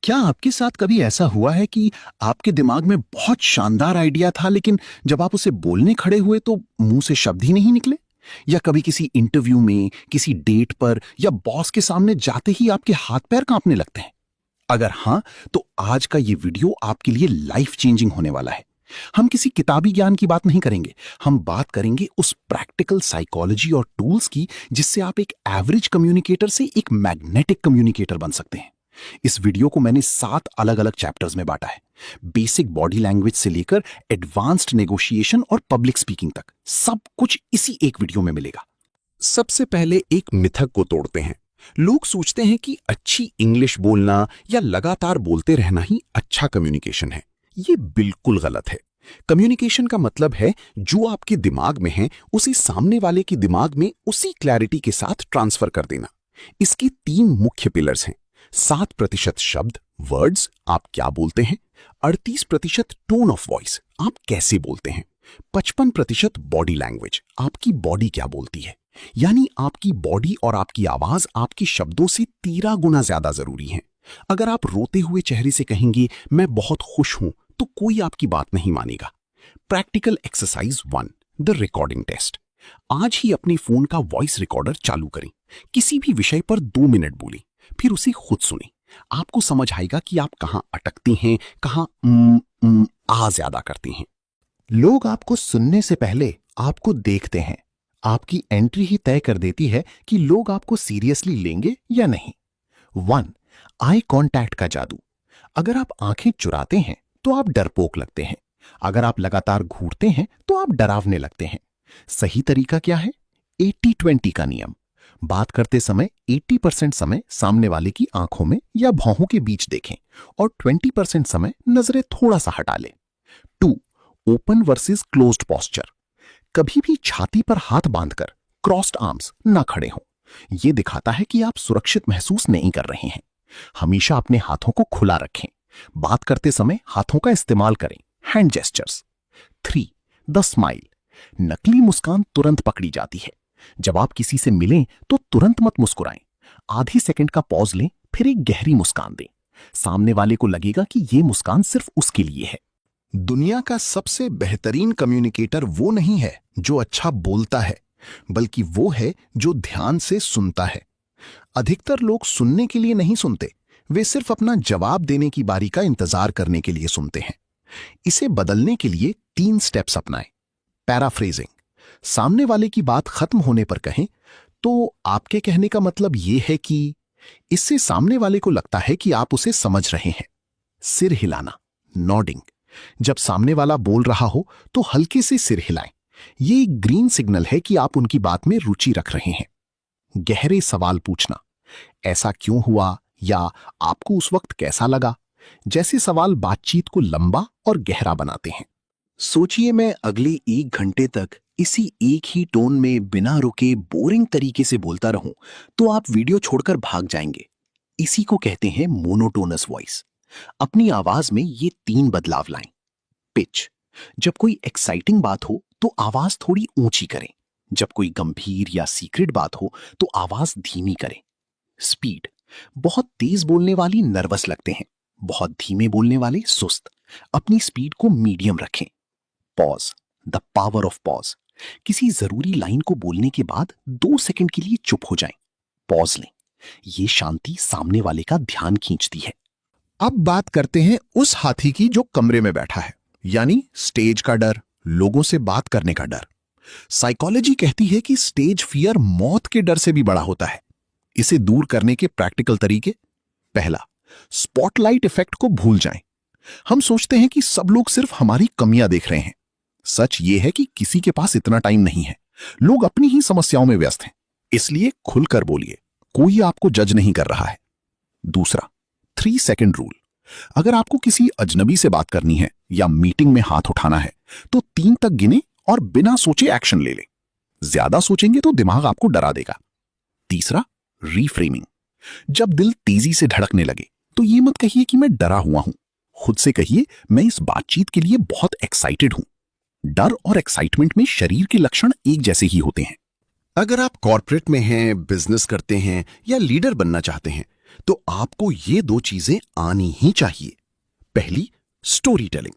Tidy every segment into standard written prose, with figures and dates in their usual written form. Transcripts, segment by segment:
क्या आपके साथ कभी ऐसा हुआ है कि आपके दिमाग में बहुत शानदार आइडिया था, लेकिन जब आप उसे बोलने खड़े हुए तो मुंह से शब्द ही नहीं निकले? या कभी किसी इंटरव्यू में, किसी डेट पर या बॉस के सामने जाते ही आपके हाथ पैर कांपने लगते हैं? अगर हाँ, तो आज का ये वीडियो आपके लिए लाइफ चेंजिंग होने वाला है। हम किसी किताबी ज्ञान की बात नहीं करेंगे, हम बात करेंगे उस प्रैक्टिकल साइकोलॉजी और टूल्स की जिससे आप एक एवरेज कम्युनिकेटर से एक मैग्नेटिक कम्युनिकेटर बन सकते हैं। इस वीडियो को मैंने 7 अलग अलग चैप्टर्स में बांटा है। बेसिक बॉडी लैंग्वेज से लेकर एडवांस्ड नेगोशिएशन और पब्लिक स्पीकिंग तक सब कुछ इसी एक वीडियो में मिलेगा। सबसे पहले एक मिथक को तोड़ते हैं। लोग सोचते हैं कि अच्छी इंग्लिश बोलना या लगातार बोलते रहना ही अच्छा कम्युनिकेशन है। ये बिल्कुल गलत है। कम्युनिकेशन का मतलब है जो आपके दिमाग में है उसे सामने वाले के दिमाग में उसी क्लैरिटी के साथ ट्रांसफर कर देना। इसके 3 मुख्य पिलर्स हैं। 7% शब्द वर्ड्स, आप क्या बोलते हैं। 38% टोन ऑफ वॉइस, आप कैसे बोलते हैं। 55% बॉडी लैंग्वेज, आपकी बॉडी क्या बोलती है। यानी आपकी बॉडी और आपकी आवाज आपके शब्दों से 13 गुना ज्यादा जरूरी है। अगर आप रोते हुए चेहरे से कहेंगे मैं बहुत खुश हूं, तो कोई आपकी बात नहीं मानेगा। Practical exercise 1, the recording test. आज ही अपने फोन का वॉइस रिकॉर्डर चालू करें। किसी भी विषय पर 2 मिनट बोलें, फिर उसे खुद सुनें। आपको समझ आएगा कि आप कहां अटकती हैं, कहां आ ज्यादा करती हैं। लोग आपको सुनने से पहले आपको देखते हैं। आपकी एंट्री ही तय कर देती है कि लोग आपको सीरियसली लेंगे या नहीं। 1, आई कांटेक्ट का जादू। अगर आप आंखें चुराते हैं तो आप डरपोक लगते हैं। अगर आप लगातार घूरते हैं तो आप डरावने लगते हैं। सही तरीका क्या है? 80-20 का नियम। बात करते समय 80% समय सामने वाले की आंखों में या भौहों के बीच देखें और 20% समय नजरें थोड़ा सा हटा लें। 2, ओपन वर्सेस क्लोज्ड पोस्चर। कभी भी छाती पर हाथ बांधकर क्रॉस्ड आर्म्स ना खड़े हों। यह दिखाता है कि आप सुरक्षित महसूस नहीं कर रहे हैं। हमेशा अपने हाथों को खुला रखें। बात करते समय हाथों का इस्तेमाल करें, हैंड जेस्चर्स। 3, the smile. नकली मुस्कान तुरंत पकड़ी जाती है। जब आप किसी से मिलें तो तुरंत मत मुस्कुराएं। आधी सेकंड का पॉज लें, फिर एक गहरी मुस्कान दें। सामने वाले को लगेगा कि यह मुस्कान सिर्फ उसके लिए है। दुनिया का सबसे बेहतरीन कम्युनिकेटर वो नहीं है जो अच्छा बोलता है, बल्कि वो है जो ध्यान से सुनता है। अधिकतर लोग सुनने के लिए नहीं सुनते, वे सिर्फ अपना जवाब देने की बारी का इंतजार करने के लिए सुनते हैं। इसे बदलने के लिए 3 स्टेप्स अपनाएं। पैराफ्रेजिंग। सामने वाले की बात खत्म होने पर कहें, तो आपके कहने का मतलब यह है कि। इससे सामने वाले को लगता है कि आप उसे समझ रहे हैं। सिर हिलाना, नॉडिंग। जब सामने वाला बोल रहा हो तो हल्के से सिर हिलाएं। यह एक ग्रीन सिग्नल है कि आप उनकी बात में रुचि रख रहे हैं। गहरे सवाल पूछना, ऐसा क्यों हुआ या आपको उस वक्त कैसा लगा। जैसे सवाल बातचीत को लंबा और गहरा बनाते हैं। सोचिए, मैं अगले 1 घंटे तक इसी एक ही टोन में बिना रुके बोरिंग तरीके से बोलता रहूं, तो आप वीडियो छोड़कर भाग जाएंगे। इसी को कहते हैं मोनोटोनस वॉइस। अपनी आवाज में ये 3 बदलाव लाएं। पिच। जब कोई एक्साइटिंग बात हो तो आवाज थोड़ी ऊंची करें। जब कोई गंभीर या सीक्रेट बात हो तो आवाज धीमी करें। स्पीड। बहुत तेज बोलने वाली नर्वस लगते हैं, बहुत धीमे बोलने वाले सुस्त। अपनी स्पीड को मीडियम रखें। Pause, the power of pause. किसी जरूरी लाइन को बोलने के बाद 2 सेकंड के लिए चुप हो जाएं। पॉज लें। यह शांति सामने वाले का ध्यान खींचती है। अब बात करते हैं उस हाथी की जो कमरे में बैठा है, यानी स्टेज का डर, लोगों से बात करने का डर। साइकोलॉजी कहती है कि स्टेज फियर मौत के डर से भी बड़ा होता है। इसे दूर करने के प्रैक्टिकल तरीके। पहला, स्पॉटलाइट इफेक्ट को भूल जाएं। हम सोचते हैं कि सब लोग सिर्फ हमारी कमियां देख रहे हैं। सच यह है कि किसी के पास इतना टाइम नहीं है। लोग अपनी ही समस्याओं में व्यस्त हैं। इसलिए खुलकर बोलिए, कोई आपको जज नहीं कर रहा है। दूसरा, 3 सेकंड रूल। अगर आपको किसी अजनबी से बात करनी है या मीटिंग में हाथ उठाना है तो 3 तक गिने और बिना सोचे एक्शन ले लें। ज्यादा सोचेंगे तो दिमाग आपको डरा देगा। तीसरा, रीफ्रेमिंग। जब दिल तेजी से धड़कने लगे तो ये मत कहिए कि मैं डरा हुआ हूं। खुद से कहिए, मैं इस बातचीत के लिए बहुत एक्साइटेड हूं। डर और एक्साइटमेंट में शरीर के लक्षण एक जैसे ही होते हैं। अगर आप कॉर्पोरेट में हैं, बिजनेस करते हैं या लीडर बनना चाहते हैं, तो आपको ये दो चीजें आनी ही चाहिए। पहली, स्टोरी टेलिंग।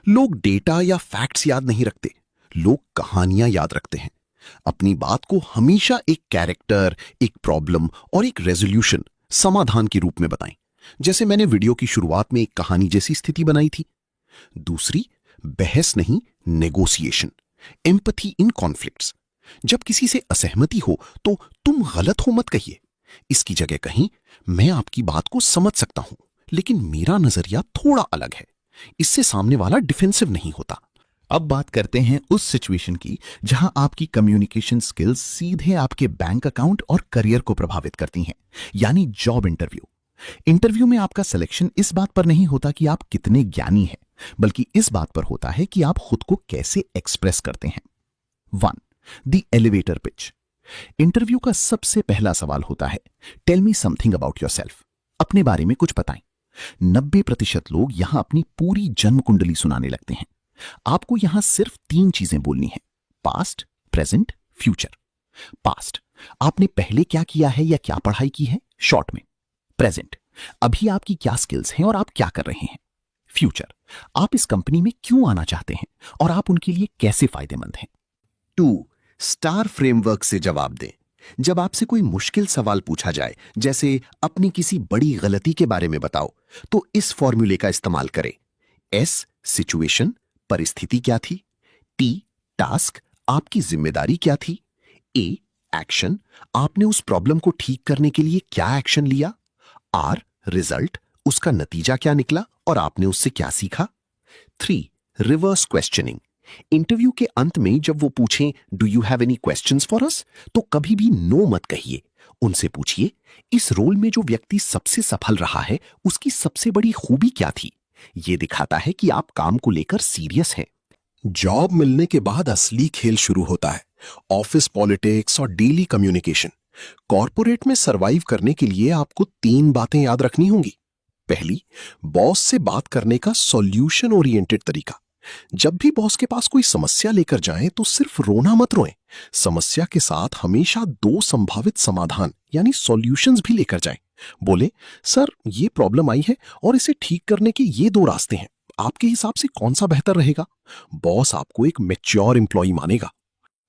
लोग डेटा या फैक्ट्स याद नहीं रखते, लोग कहानियां याद रखते हैं। अपनी बात को हमेशा एक कैरेक्टर, एक प्रॉब्लम और एक रेजोल्यूशन, समाधान के रूप में बताएं, जैसे मैंने वीडियो की शुरुआत में एक कहानी जैसी स्थिति बनाई थी। दूसरी, बहस नहीं, नेगोशिएशन, एम्पैथी इन कॉन्फ्लिक्ट्स। जब किसी से असहमति हो तो तुम गलत हो मत कहिए, इसकी जगह कहीं मैं आपकी बात को समझ सकता हूं, लेकिन मेरा नजरिया थोड़ा अलग है। इससे सामने वाला डिफेंसिव नहीं होता। अब बात करते हैं उस सिचुएशन की जहां आपकी कम्युनिकेशन स्किल्स सीधे आपके बैंक अकाउंट और करियर को प्रभावित करती हैं, यानी जॉब इंटरव्यू। इंटरव्यू में आपका सिलेक्शन इस बात पर नहीं होता कि आप कितने ज्ञानी हैं, बल्कि इस बात पर होता है कि आप खुद को कैसे एक्सप्रेस करते हैं। 1. The elevator pitch. इंटरव्यू का सबसे पहला सवाल होता है, tell me something about yourself. अपने बारे में कुछ बताएं। 90% लोग यहां अपनी पूरी जन्म कुंडली सुनाने लगते हैं। आपको यहां सिर्फ 3 चीजें बोलनी है, पास्ट, प्रेजेंट, फ्यूचर। पास्ट, आपने पहले क्या किया है या क्या पढ़ाई की है, शॉर्ट में। प्रेजेंट, अभी आपकी क्या स्किल्स हैं और आप क्या कर रहे हैं। फ्यूचर, आप इस कंपनी में क्यों आना चाहते हैं और आप उनके लिए कैसे फायदेमंद हैं। 2. स्टार फ्रेमवर्क से जवाब दें। जब आपसे कोई मुश्किल सवाल पूछा जाए, जैसे अपनी किसी बड़ी गलती के बारे में बताओ, तो इस फॉर्मूले का इस्तेमाल करें। S, सिचुएशन, परिस्थिति क्या थी। T, टास्क, आपकी जिम्मेदारी क्या थी। A, एक्शन, आपने उस प्रॉब्लम को ठीक करने के लिए क्या एक्शन लिया। R, रिजल्ट, उसका नतीजा क्या निकला और आपने उससे क्या सीखा। 3. Reverse questioning. इंटरव्यू के अंत में जब वो पूछें do you have any questions for us, तो कभी भी नो मत कहिए। उनसे पूछिए इस रोल में जो व्यक्ति सबसे सफल रहा है उसकी सबसे बड़ी खूबी क्या थी। ये दिखाता है कि आप काम को लेकर सीरियस हैं। जॉब मिलने के बाद असली खेल शुरू होता है, ऑफिस पॉलिटिक्स और डेली कम्युनिकेशन। कॉर्पोरेट में सरवाइव करने के लिए आपको 3 बातें याद रखनी होंगी। पहली, बॉस से बात करने का सॉल्यूशन ओरिएंटेड तरीका। जब भी बॉस के पास कोई समस्या लेकर जाएं तो सिर्फ रोना मत रोएं, समस्या के साथ हमेशा 2 संभावित समाधान यानी सॉल्यूशंस भी लेकर जाएं। बोले, सर ये प्रॉब्लम आई है और इसे ठीक करने के ये 2 रास्ते हैं, आपके हिसाब से कौन सा बेहतर रहेगा। बॉस आपको एक मैच्योर एम्प्लॉय मानेगा।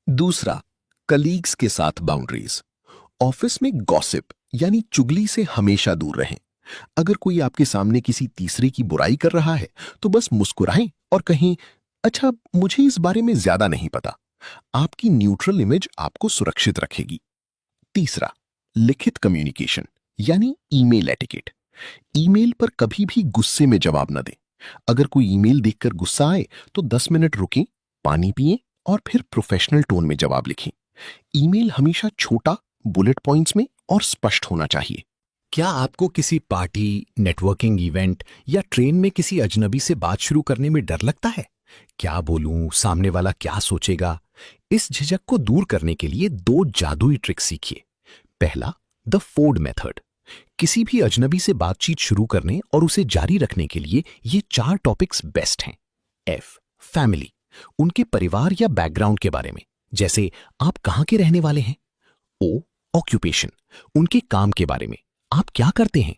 दूसरा, कलीग्स के साथ बाउंड्रीज। ऑफिस में गॉसिप यानी चुगली से हमेशा दूर रहें। अगर कोई आपके सामने किसी तीसरे की बुराई कर रहा है तो बस मुस्कुराएं और कहें, अच्छा मुझे इस बारे में ज्यादा नहीं पता। आपकी न्यूट्रल इमेज आपको सुरक्षित रखेगी। तीसरा, लिखित कम्युनिकेशन यानी ईमेल एटिकेट। ईमेल पर कभी भी गुस्से में जवाब न दें। अगर कोई ईमेल देखकर गुस्सा आए तो 10 मिनट रुकें, पानी पिएं और फिर प्रोफेशनल टोन में जवाब लिखें। ईमेल हमेशा छोटा, बुलेट पॉइंट्स में और स्पष्ट होना चाहिए। क्या आपको किसी पार्टी, नेटवर्किंग इवेंट या ट्रेन में किसी अजनबी से बात शुरू करने में डर लगता है? क्या बोलूं, सामने वाला क्या सोचेगा? इस झिझक को दूर करने के लिए 2 जादुई ट्रिक सीखिए। पहला, द फोर्ड मेथड। किसी भी अजनबी से बातचीत शुरू करने और उसे जारी रखने के लिए ये 4 टॉपिक्स बेस्ट हैं। F, फैमिली, उनके परिवार या बैकग्राउंड के बारे में, जैसे आप कहां के रहने वाले हैं। O, ऑक्यूपेशन, उनके काम के बारे में, आप क्या करते हैं।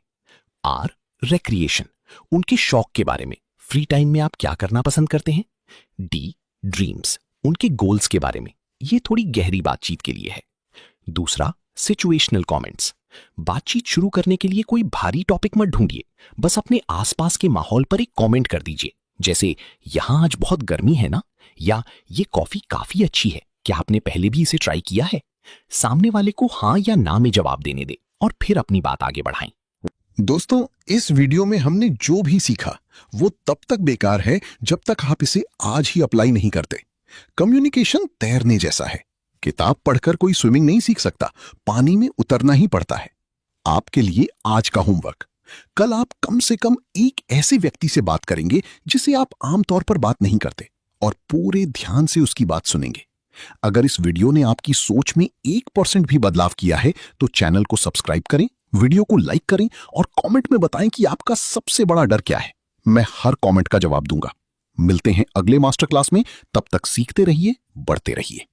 R, रिक्रिएशन, उनके शौक के बारे में, फ्री टाइम में आप क्या करना पसंद करते हैं। D, ड्रीम्स, उनके गोल्स के बारे में, ये थोड़ी गहरी बातचीत के लिए है। दूसरा, सिचुएशनल कमेंट्स। बातचीत शुरू करने के लिए कोई भारी टॉपिक मत ढूंढिए, बस अपने आसपास के माहौल पर एक कमेंट कर दीजिए, जैसे यहां आज बहुत गर्मी है ना, या ये कॉफी काफी अच्छी है, क्या आपने पहले भी इसे ट्राई किया है। सामने वाले को हां या ना में जवाब देने दे और फिर अपनी बात आगे बढ़ाएं। दोस्तों, इस वीडियो में हमने जो भी सीखा वो तब तक बेकार है जब तक आप इसे आज ही अप्लाई नहीं करते। कम्युनिकेशन तैरने जैसा है। किताब पढ़कर कोई स्विमिंग नहीं सीख सकता, पानी में उतरना ही पड़ता है। आपके लिए आज का होमवर्क, कल आप कम से कम एक ऐसे व्यक्ति से बात करेंगे जिसे आप आमतौर पर बात नहीं करते और पूरे ध्यान से उसकी बात सुनेंगे। अगर इस वीडियो ने आपकी सोच में 1% भी बदलाव किया है तो चैनल को सब्सक्राइब करें, वीडियो को लाइक करें और कमेंट में बताएं कि आपका सबसे बड़ा डर क्या है। मैं हर कमेंट का जवाब दूंगा। मिलते हैं अगले मास्टर क्लास में, तब तक सीखते रहिए, बढ़ते रहिए।